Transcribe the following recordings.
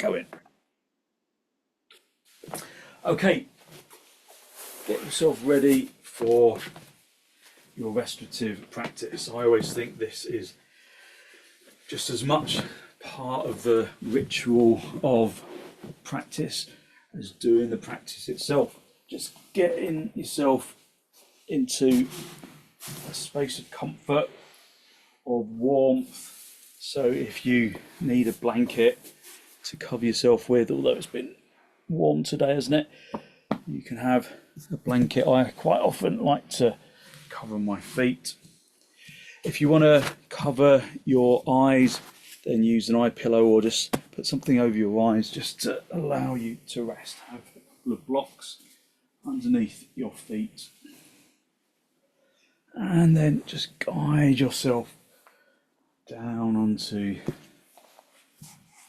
going. Okay, get yourself ready for your restorative practice. I always think this is just as much part of the ritual of practice as doing the practice itself. Just getting yourself into a space of comfort, of warmth. So if you need a blanket to cover yourself with, although it's been warm today, hasn't it? You can have a blanket. I quite often like to cover my feet. If you want to cover your eyes, then use an eye pillow or just put something over your eyes just to allow you to rest. Have a couple of blocks underneath your feet. And then just guide yourself down onto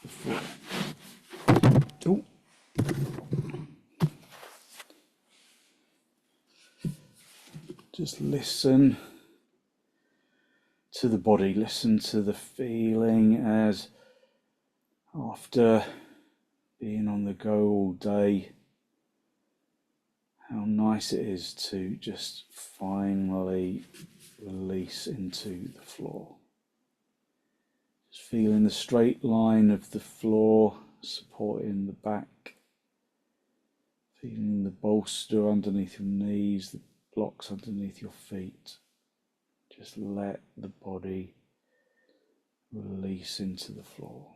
the floor. Ooh. Just listen to the body, listen to the feeling as after being on the go all day, how nice it is to just finally release into the floor. Just feeling the straight line of the floor supporting the back, feeling the bolster underneath your knees, the blocks underneath your feet. Just let the body release into the floor.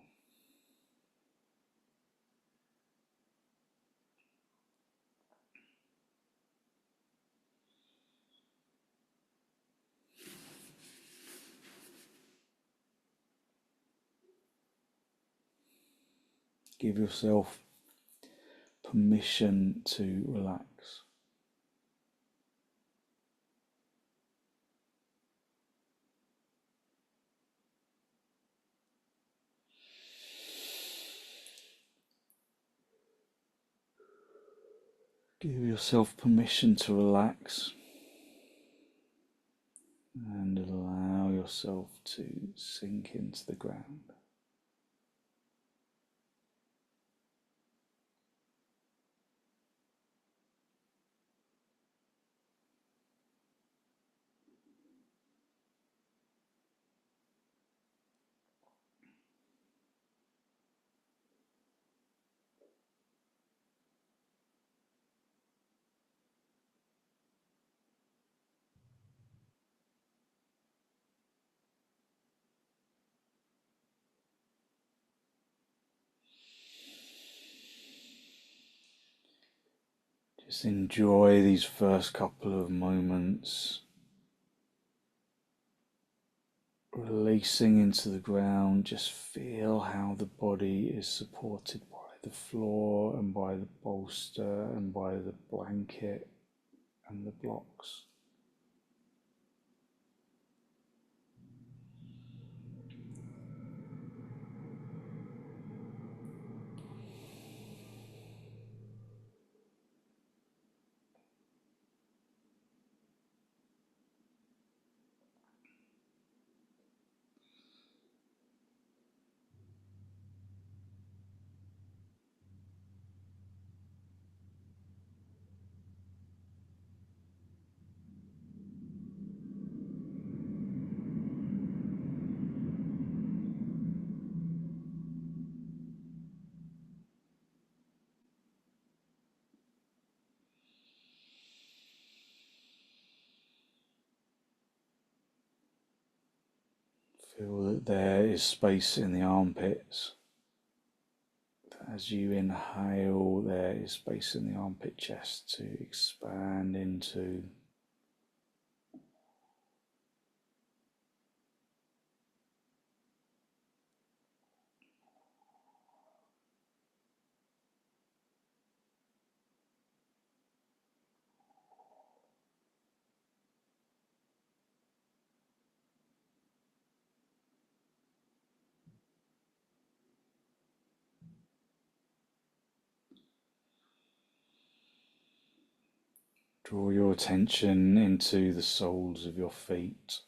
Give yourself permission to relax. Give yourself permission to relax and allow yourself to sink into the ground. Just enjoy these first couple of moments, releasing into the ground. Just feel how the body is supported by the floor and by the bolster and by the blanket and the blocks. Feel that there is space in the armpits. As you inhale, there is space in the armpit chest to expand into. Draw your attention into the soles of your feet.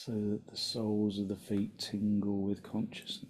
so that the soles of the feet tingle with consciousness.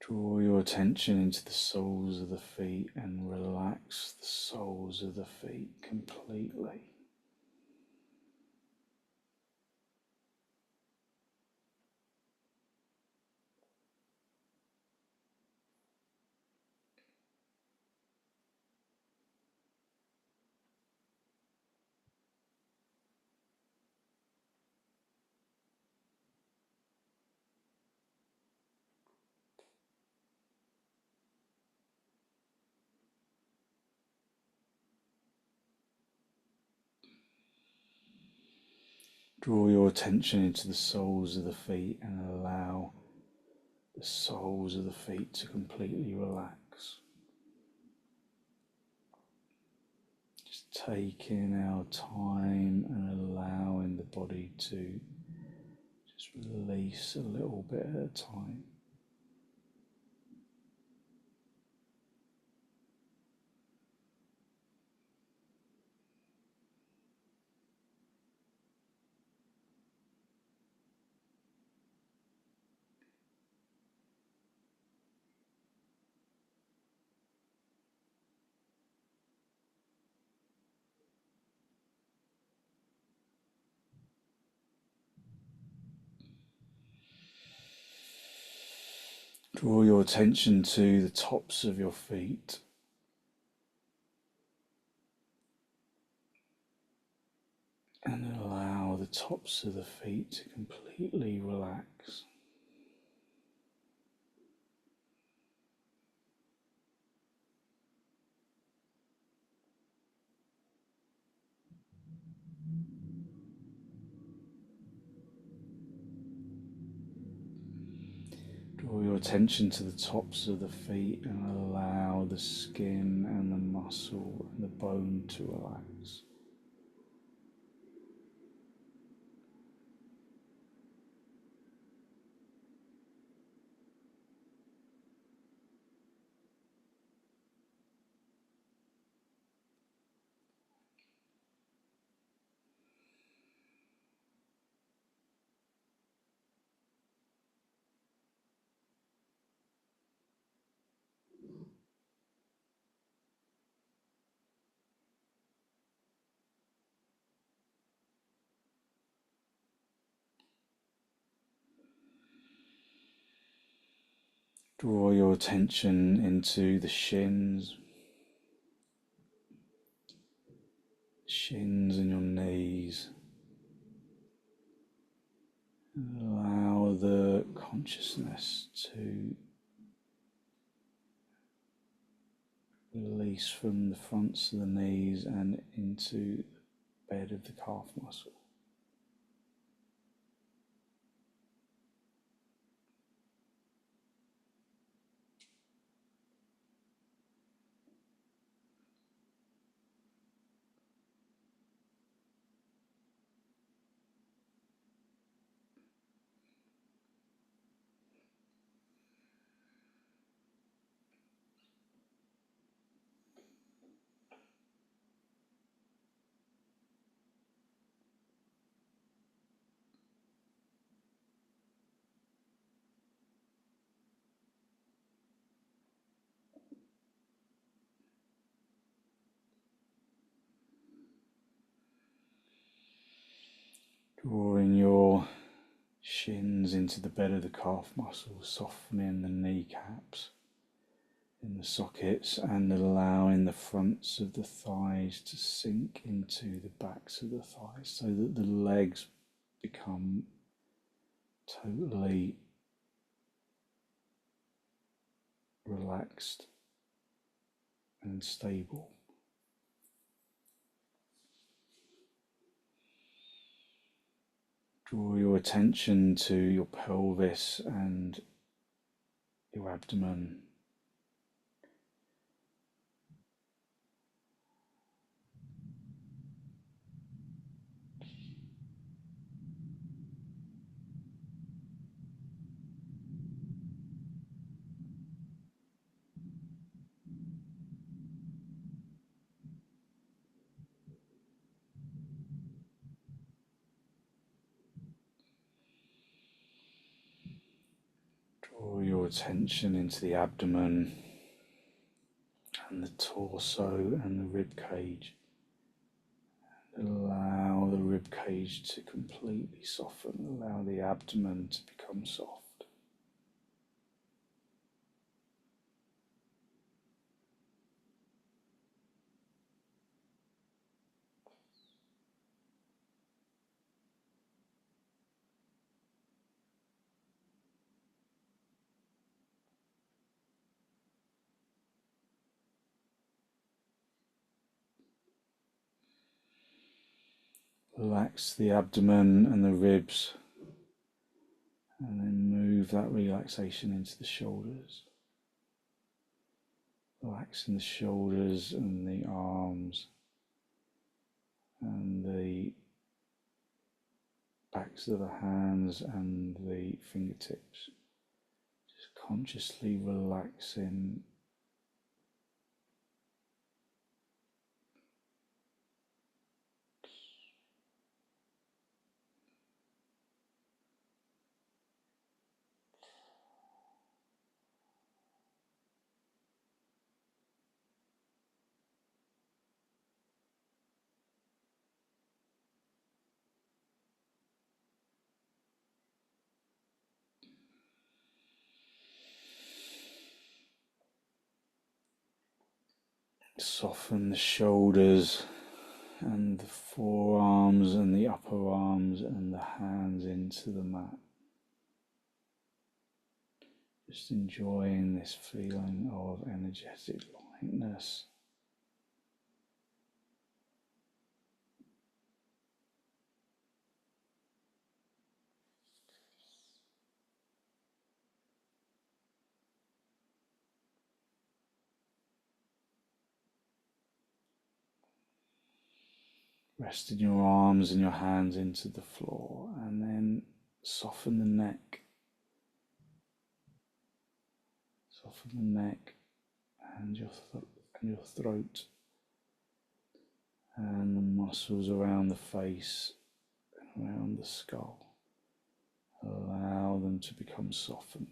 Draw your attention into the soles of the feet and relax the soles of the feet completely. Draw your attention into the soles of the feet and allow the soles of the feet to completely relax. Just taking our time and allowing the body to just release a little bit at a time. Draw your attention to the tops of your feet and allow the tops of the feet to completely relax. Draw your attention to the tops of the feet and allow the skin and the muscle and the bone to relax. Draw your attention into the shins and your knees. Allow the consciousness to release from the fronts of the knees and into the bed of the calf muscle. Drawing your shins into the bed of the calf muscle, softening the kneecaps in the sockets and allowing the fronts of the thighs to sink into the backs of the thighs so that the legs become totally relaxed and stable. Draw your attention to your pelvis and your abdomen draw attention into the abdomen and the torso and the rib cage. Allow the rib cage to completely soften. Allow the abdomen to become soft. Relax the abdomen and the ribs, and then move that relaxation into the shoulders. Relaxing the shoulders and the arms and the backs of the hands and the fingertips. Just consciously relaxing. Soften the shoulders and the forearms and the upper arms and the hands into the mat. Just enjoying this feeling of energetic lightness. Resting your arms and your hands into the floor, and then soften the neck. Soften the neck and your throat, and the muscles around the face and around the skull. Allow them to become softened.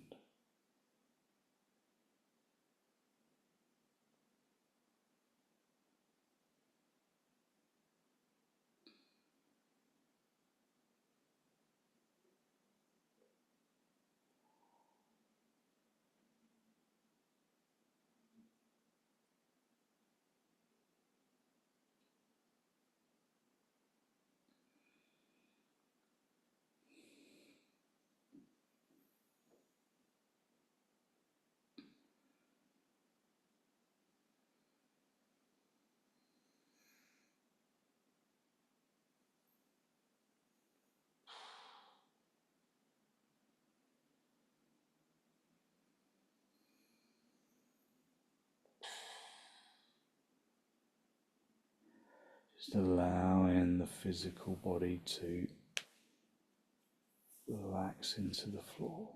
Just allowing the physical body to relax into the floor.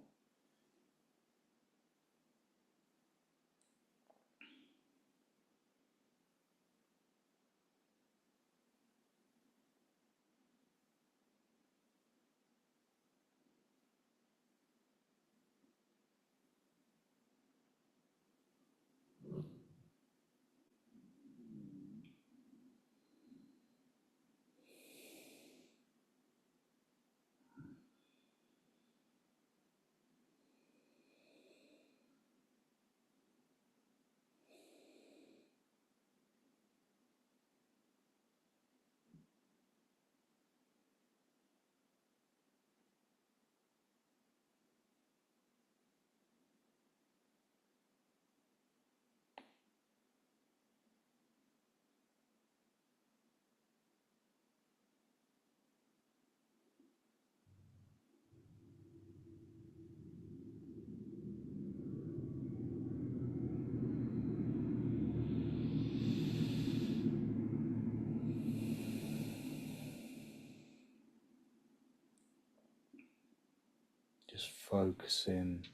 Just focusing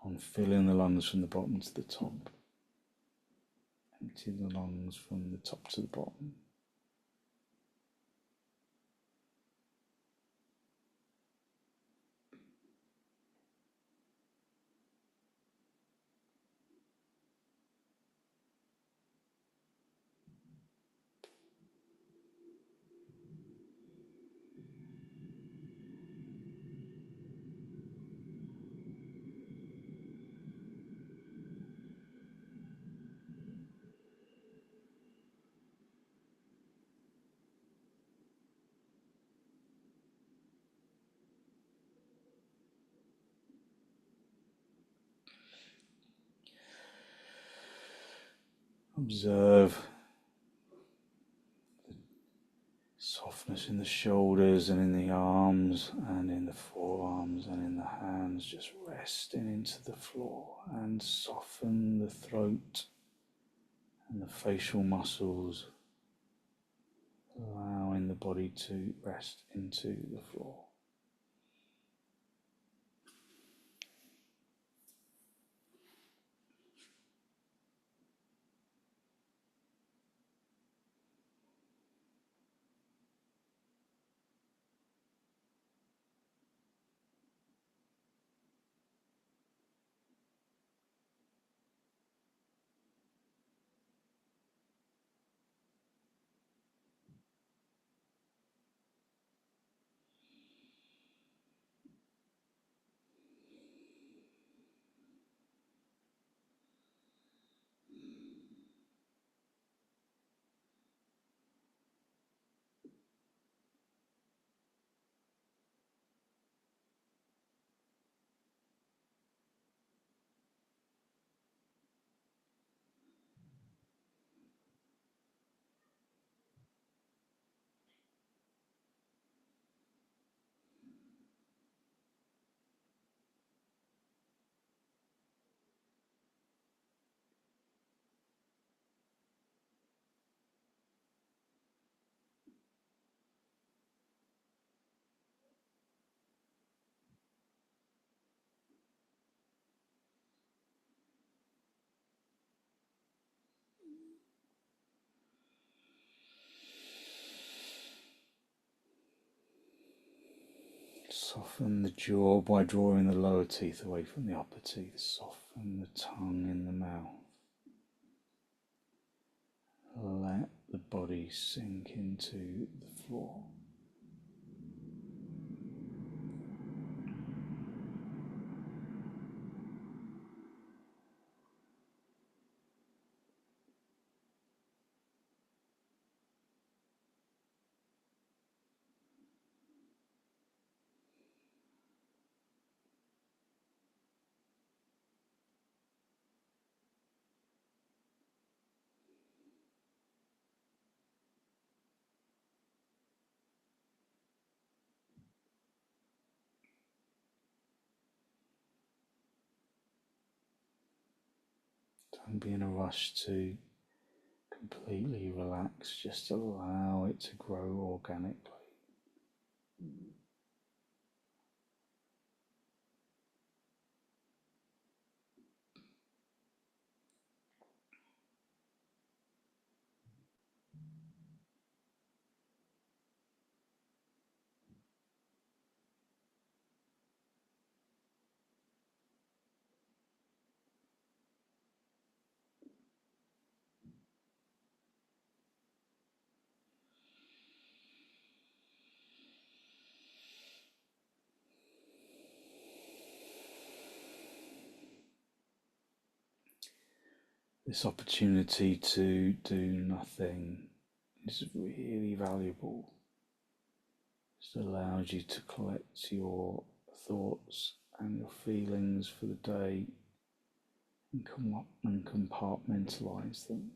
on filling the lungs from the bottom to the top. Empty the lungs from the top to the bottom. Observe softness in the shoulders and in the arms and in the forearms and in the hands, just resting into the floor, and soften the throat and the facial muscles, allowing the body to rest into the floor. Soften the jaw by drawing the lower teeth away from the upper teeth. Soften the tongue in the mouth. Let the body sink into the floor. Don't be in a rush to completely relax, just allow it to grow organically. This opportunity to do nothing is really valuable. It allows you to collect your thoughts and your feelings for the day and compartmentalize them.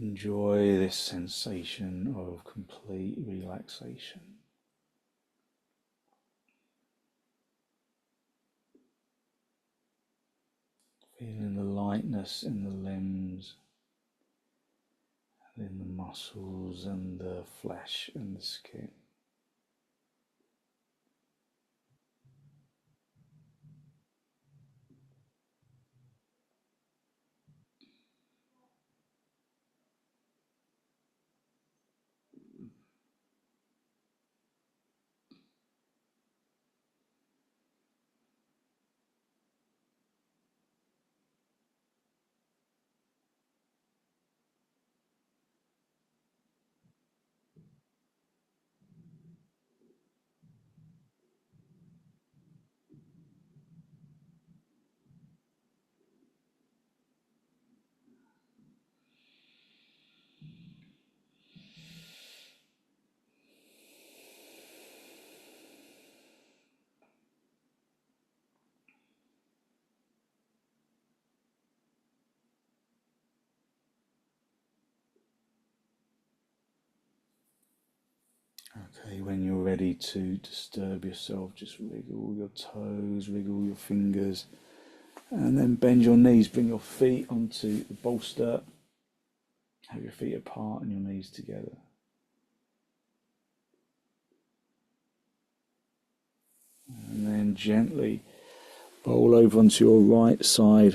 Enjoy this sensation of complete relaxation. Feeling the lightness in the limbs, and in the muscles and the flesh and the skin. Okay, when you're ready to disturb yourself, just wriggle your toes, wriggle your fingers, and then bend your knees, bring your feet onto the bolster, have your feet apart and your knees together. And then gently roll over onto your right side.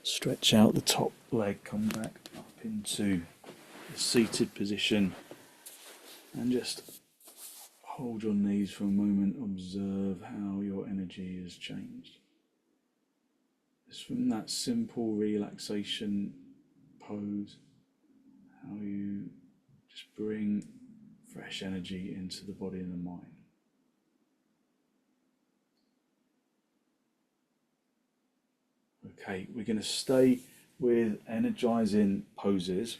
Stretch out the top leg, come back up into the seated position, and just hold your knees for a moment. Observe how your energy has changed. Just from that simple relaxation pose, how you just bring fresh energy into the body and the mind. Okay, we're going to stay with energizing poses.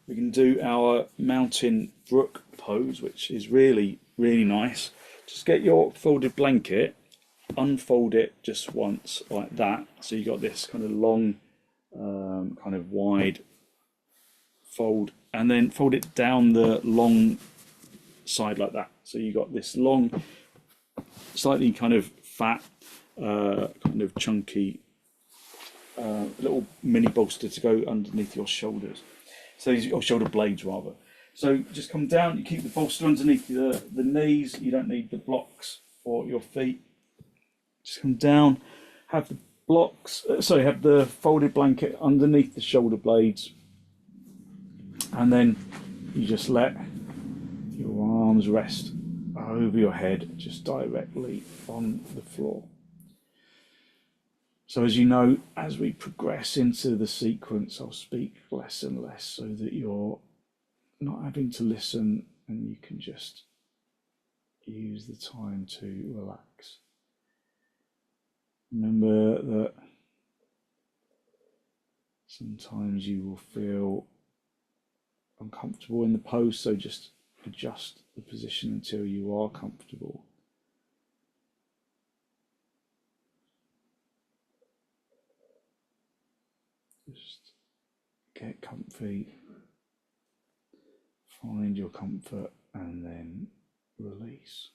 We can do our mountain brook pose, which is really, really nice. Just get your folded blanket, unfold it just once like that. So you got this kind of long, kind of wide fold, and then fold it down the long side like that. So you got this long, slightly kind of fat, kind of chunky little mini bolster to go underneath your shoulders. So your shoulder blades rather. So just come down, you keep the bolster underneath the knees, you don't need the blocks for your feet. Just come down, have the blocks, have the folded blanket underneath the shoulder blades, and then you just let your arms rest over your head, just directly on the floor. So as you know, as we progress into the sequence, I'll speak less and less so that you're not having to listen and you can just use the time to relax. Remember that sometimes you will feel uncomfortable in the pose, so just adjust the position until you are comfortable. Just get comfy, find your comfort, and then release.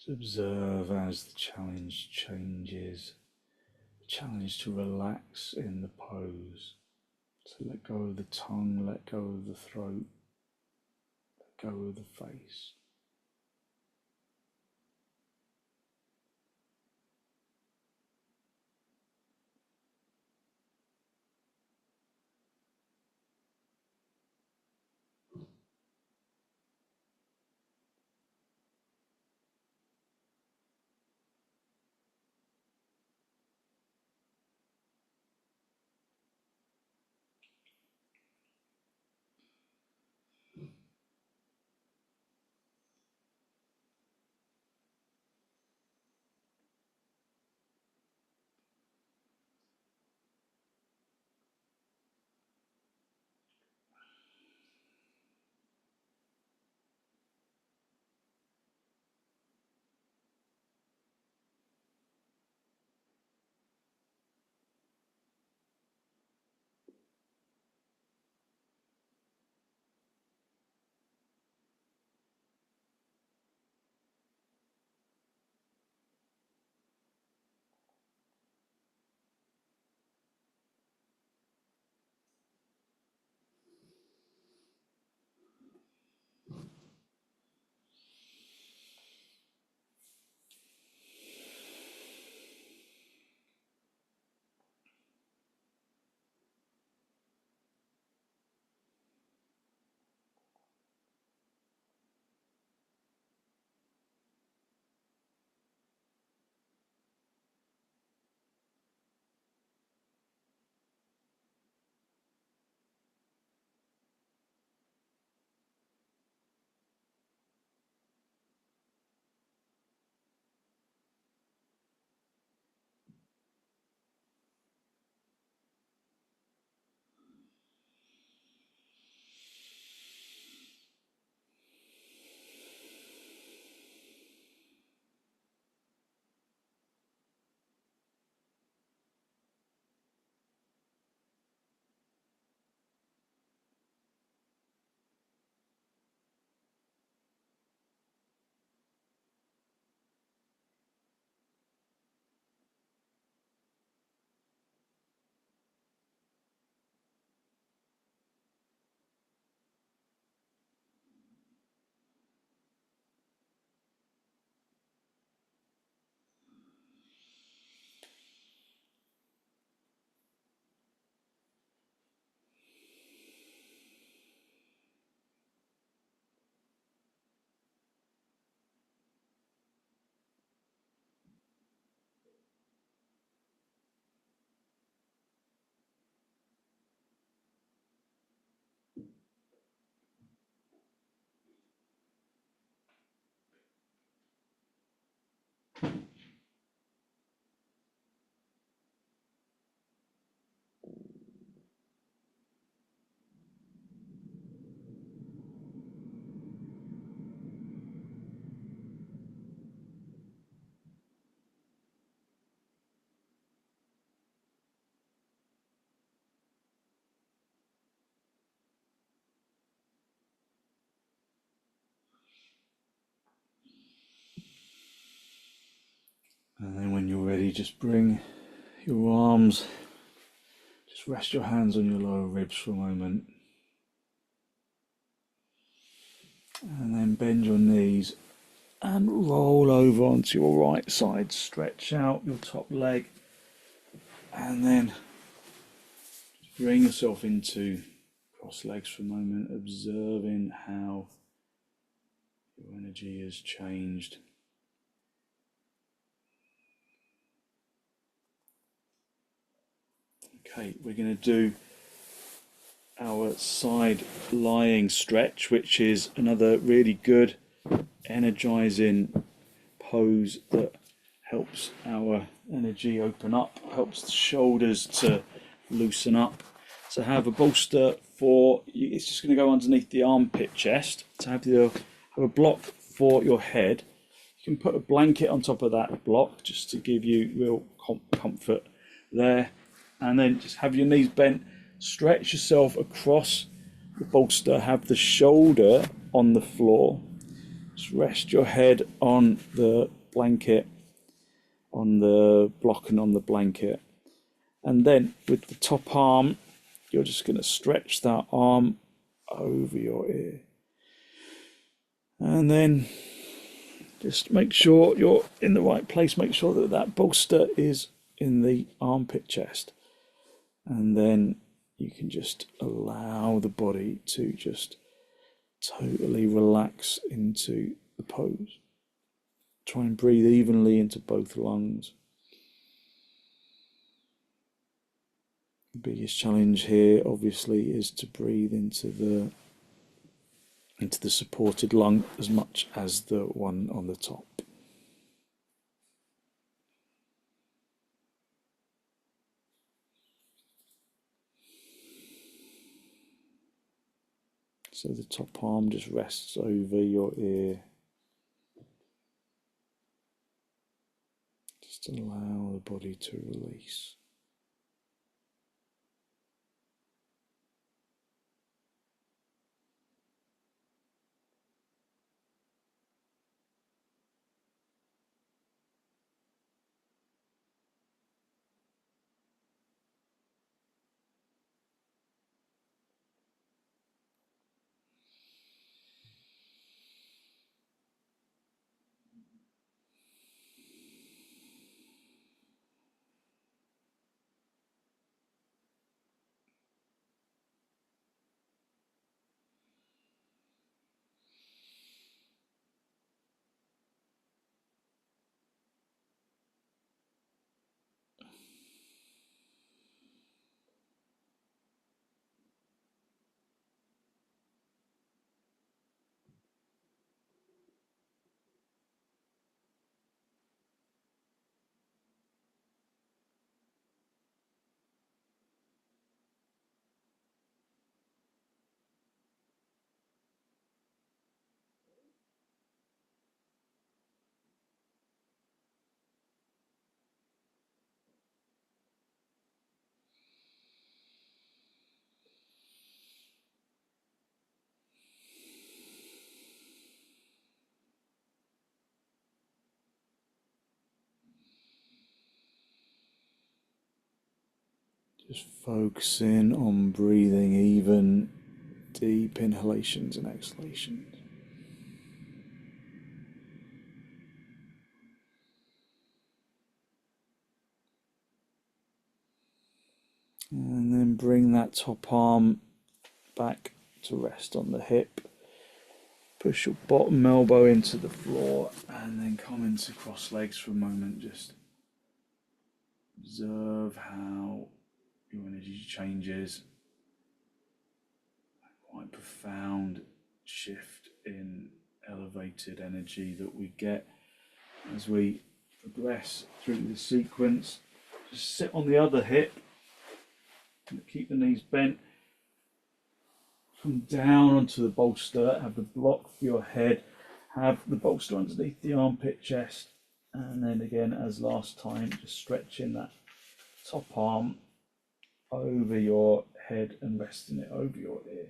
Observe as the challenge changes. The challenge to relax in the pose. So let go of the tongue, let go of the throat, let go of the face. And then when you're ready, just bring your arms, just rest your hands on your lower ribs for a moment. And then bend your knees and roll over onto your right side. Stretch out your top leg. And then bring yourself into cross legs for a moment, observing how your energy has changed. Okay, we're going to do our side lying stretch, which is another really good energizing pose that helps our energy open up, helps the shoulders to loosen up. So have a bolster for, it's just going to go underneath the armpit chest. To have a block for your head. You can put a blanket on top of that block just to give you real comfort there. And then just have your knees bent, stretch yourself across the bolster, have the shoulder on the floor, Just rest your head on the blanket, on the block and on the blanket. And then with the top arm, you're just going to stretch that arm over your ear. And then just make sure you're in the right place. Make sure that that bolster is in the armpit chest. And then you can just allow the body to just totally relax into the pose. Try and breathe evenly into both lungs. The biggest challenge here obviously is to breathe into the supported lung as much as the one on the top. So the top arm just rests over your ear. Just allow the body to release. Just focusing on breathing even deep inhalations and exhalations. And then bring that top arm back to rest on the hip. Push your bottom elbow into the floor and then come into cross legs for a moment. Just observe how your energy changes. Quite profound shift in elevated energy that we get as we progress through the sequence. Just sit on the other hip, keep the knees bent, come down onto the bolster, have the block for your head, have the bolster underneath the armpit chest, and then again as last time, just stretching that top arm over your head and resting it over your ear.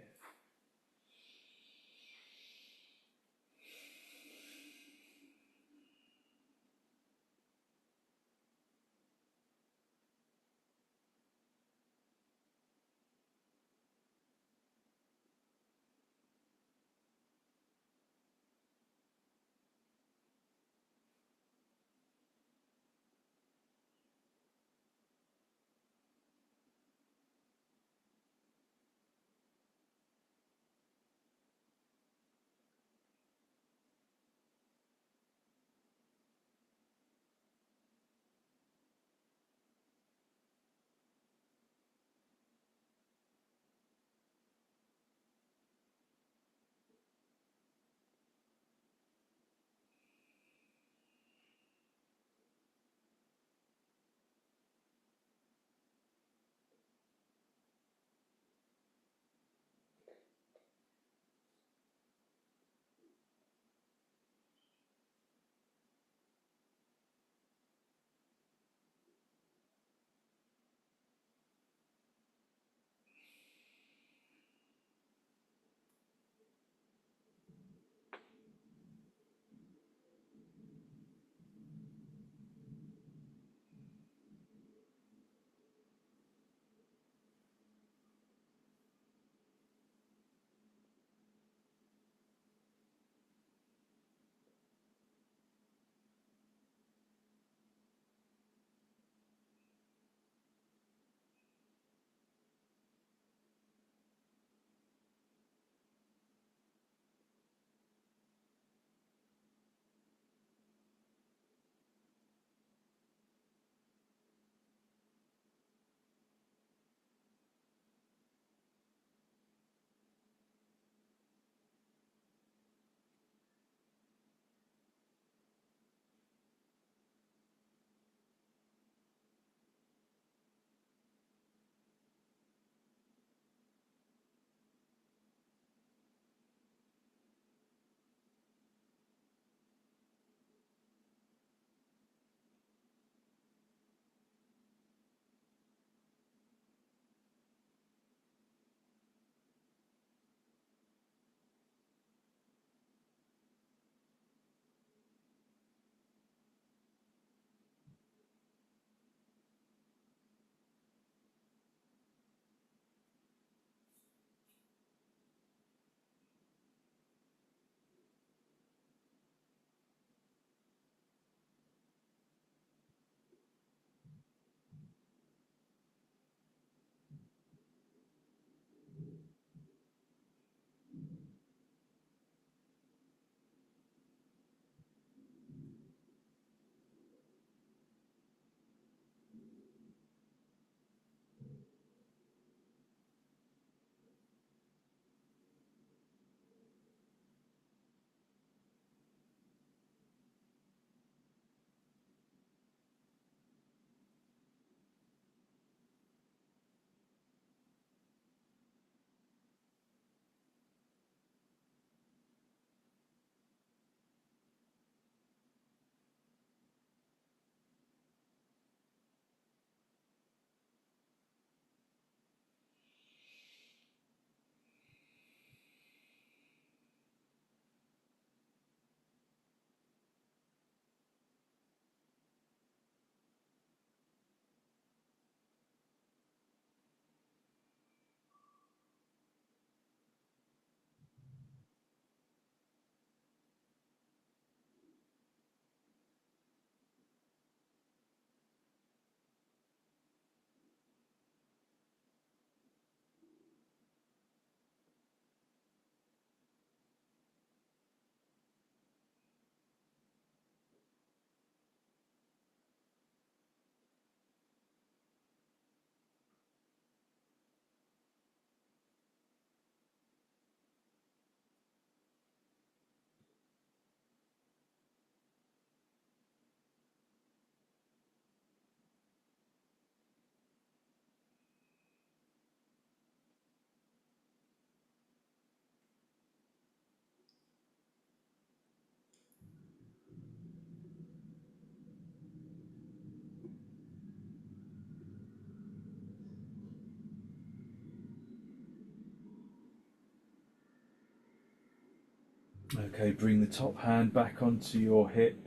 Okay, bring the top hand back onto your hip,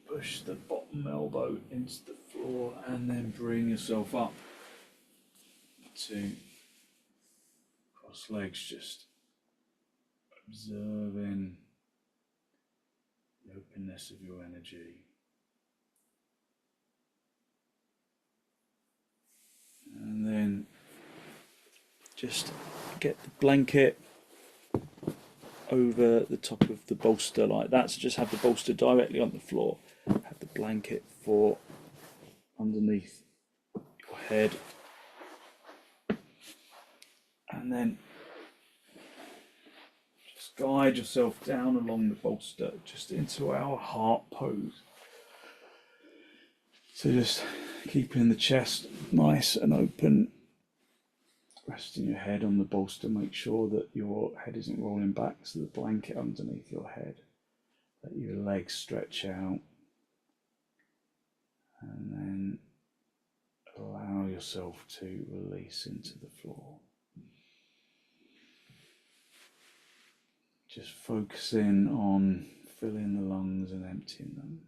push the bottom elbow into the floor, and then bring yourself up to cross legs, just observing the openness of your energy. And then just get the blanket over the top of the bolster like that. So just have the bolster directly on the floor. Have the blanket for underneath your head. And then just guide yourself down along the bolster just into our heart pose. So just keeping the chest nice and open. Resting your head on the bolster, make sure that your head isn't rolling back, so the blanket underneath your head. Let your legs stretch out, and then allow yourself to release into the floor. Just focusing on filling the lungs and emptying them.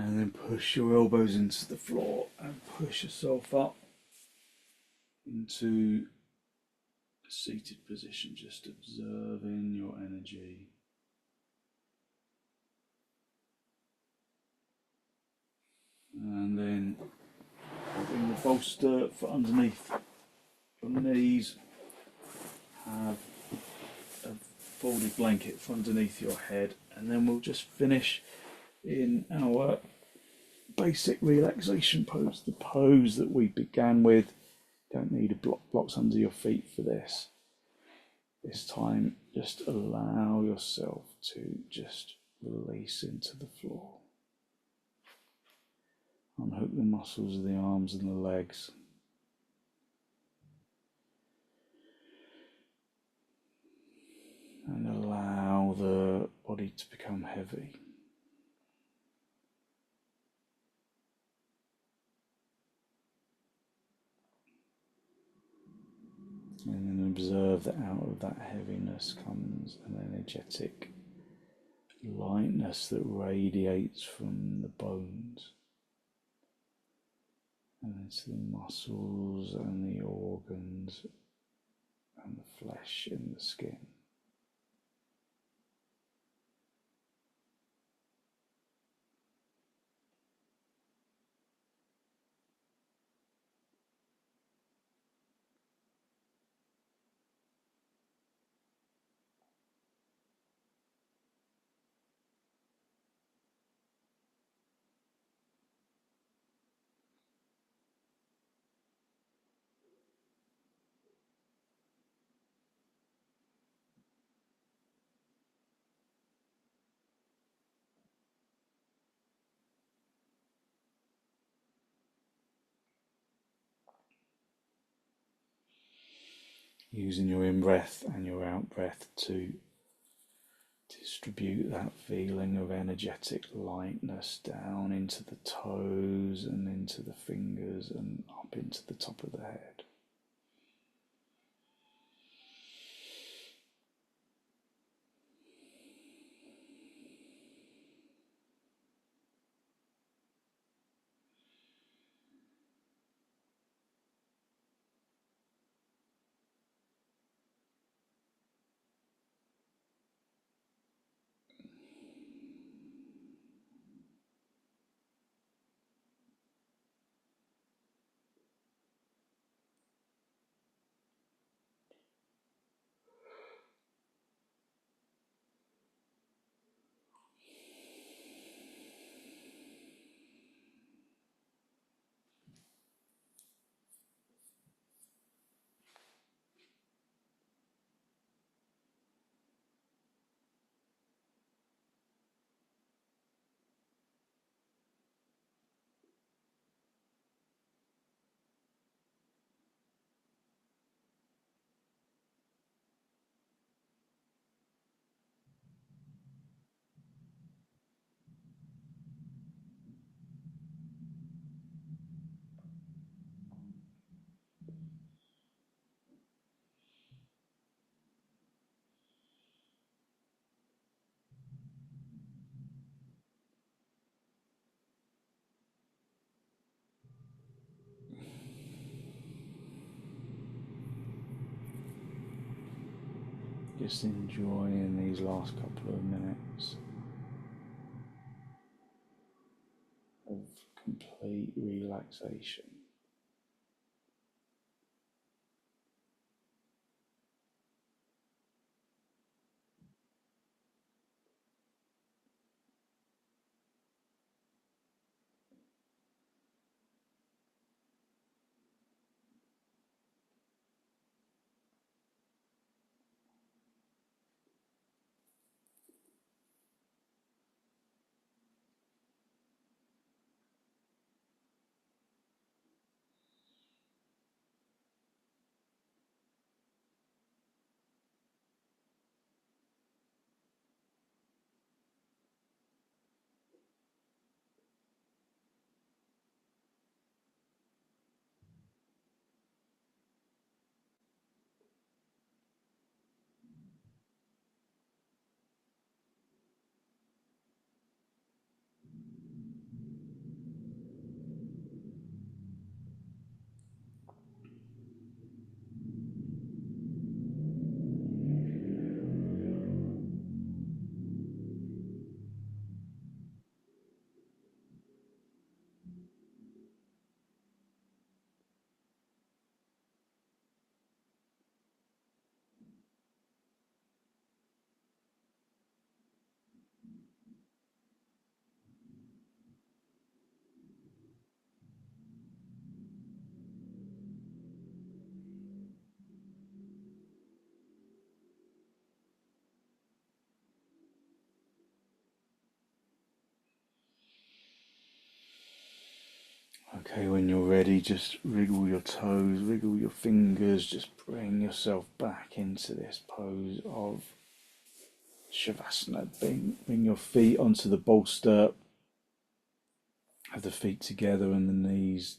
And then push your elbows into the floor and push yourself up into a seated position, just observing your energy. And then bring the bolster for underneath your knees. Have a folded blanket for underneath your head, and then we'll just finish in our basic relaxation pose, the pose that we began with. Don't need a blocks under your feet for this. This time, just allow yourself to just release into the floor. Unhook the muscles of the arms and the legs. And allow the body to become heavy. And then observe that out of that heaviness comes an energetic lightness that radiates from the bones and into the muscles and the organs and the flesh in the skin. Using your in-breath and your out-breath to distribute that feeling of energetic lightness down into the toes and into the fingers and up into the top of the head. Just enjoying these last couple of minutes of complete relaxation. Okay, when you're ready, just wriggle your toes, wriggle your fingers, just bring yourself back into this pose of Shavasana. Bring your feet onto the bolster, have the feet together and the knees,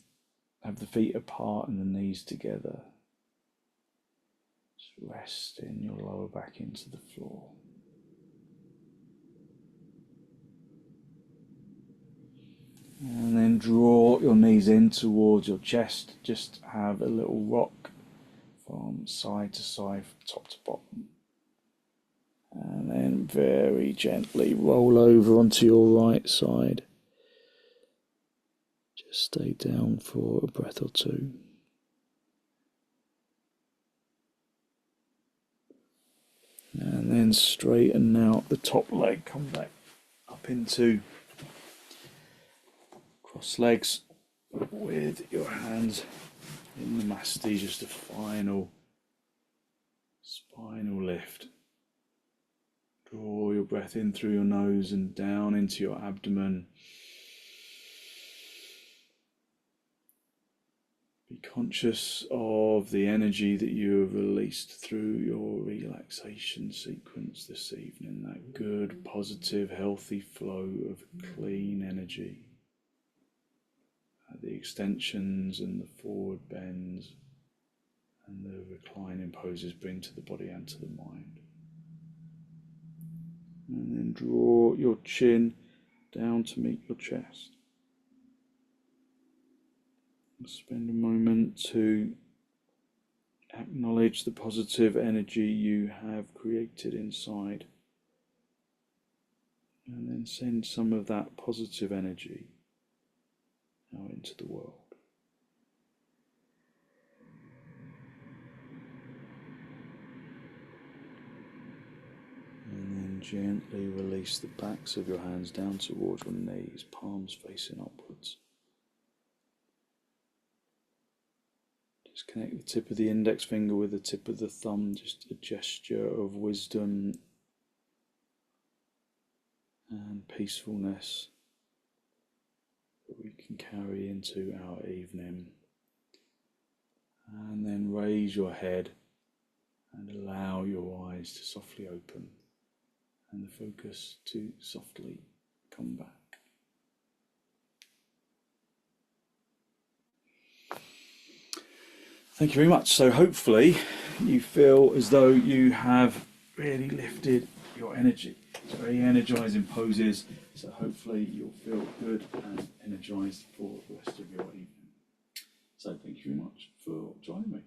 have the feet apart and the knees together. Just resting your lower back into the floor. And then draw your knees in towards your chest. Just have a little rock from side to side, from top to bottom. And then very gently roll over onto your right side. Just stay down for a breath or two. And then straighten out the top leg, come back up into cross legs with your hands in the masti, just a final spinal lift. Draw your breath in through your nose and down into your abdomen. Be conscious of the energy that you have released through your relaxation sequence this evening, that good, positive, healthy flow of clean energy. The extensions and the forward bends and the reclining poses bring to the body and to the mind. And then draw your chin down to meet your chest. Spend a moment to acknowledge the positive energy you have created inside. And then send some of that positive energy out into the world. And then gently release the backs of your hands down towards your knees, palms facing upwards. Just connect the tip of the index finger with the tip of the thumb, just a gesture of wisdom and peacefulness that we can carry into our evening. And then raise your head and allow your eyes to softly open and the focus to softly come back. Thank you very much. So hopefully you feel as though you have really lifted your energy. It's very energizing poses, so hopefully you'll feel good and energized for the rest of your evening. So thank you very much for joining me.